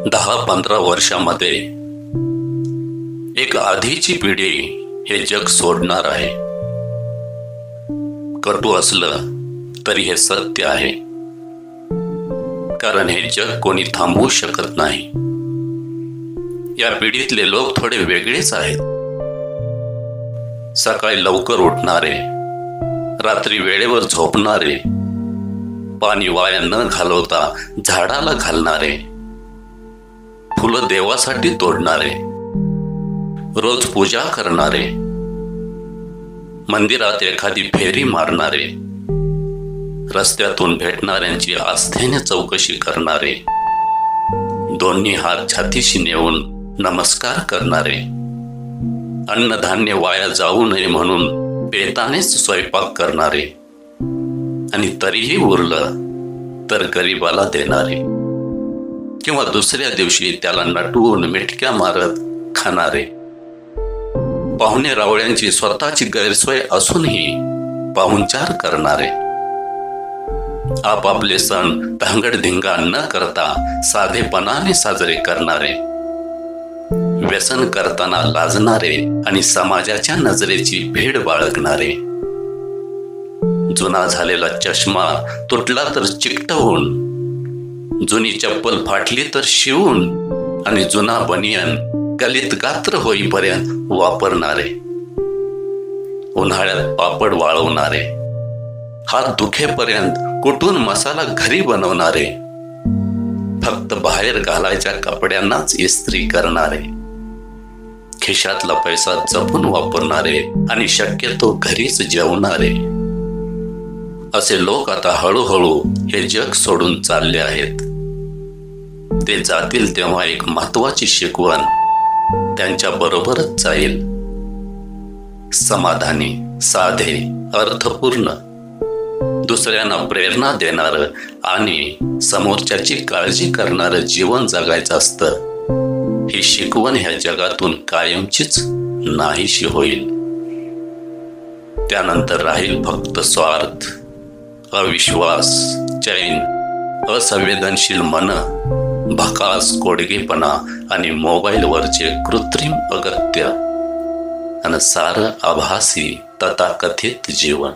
10-15 वर्षामध्ये एक आधीची पिढी हे जग सोडणार आहे. कटू असलं तरी हे सत्य आहे, कारण हे जग कोणी थांबवू शकत नाही. या पिढीतले लोक थोडे वेगळेच आहेत. सकाळी लवकर उठणारे, रात्री वेळेवर झोपणारे, पाणी वाया न घालवता झाडाला घालणारे, फुलं देवासाठी तोडणारे, रोज पूजा करणारे, मंदिरात एखादी फेरी मारणारे, रस्त्यातून भेटणाऱ्यांची आस्थेने चौकशी करणारे, दोन्ही हात छातीशी नेऊन नमस्कार करणारे, अन्नधान्य वाया जाऊ नये म्हणून बेतानेच स्वयंपाक करणारे आणि तरीही उरलं तर गरिबाला देणारे किंवा दुसऱ्या दिवशी त्याला नटवून मिटक्या मारत खाणारे, पाहुणे रावळ्यांची स्वतःची गैरसोय असूनही पाहुणचार करणारे, आपापले सण धांगडधिंगा न करता साधेपणाने साजरे करणारे, व्यसन करताना लाजणारे आणि समाजाच्या नजरेची भीड बाळगणारे, जुना झालेला चष्मा तुटला तर चिकटवून, जुनी चप्पल फाटली तर शिवून आणि जुना बनियान गलित गात्र होईपर्यंत वापरणारे, उन्हाळ्यात पापड वाळवणारे, हात दुखेपर्यंत कुटून मसाला घरी बनवणारे, फक्त बाहेर घालायच्या कपड्यांनाच इस्त्री करणारे, खिशातला पैसा जपून वापरणारे आणि शक्यतो घरीच जेवणारे, असे लोक आता हळूहळू हे जग सोडून चालले आहेत. ते जातील तेव्हा एक महत्वाची शिकवण त्यांच्या बरोबरच जाईल. समाधानी, साधे, अर्थपूर्ण, दुसऱ्यांना प्रेरणा देणारं आणि समोरच्याची काळजी करणारं जीवन जगायचं असतं. ही शिकवण ह्या जगातून कायमचीच नाहीशी होईल. त्यानंतर राहील फक्त स्वार्थ, अविश्वास, चैन, असंवेदनशील मन, भकास कोडगेपणा आणि मोबाईलवरचे कृत्रिम अगत्य आणि सारं आभासी तथाकथित जीवन.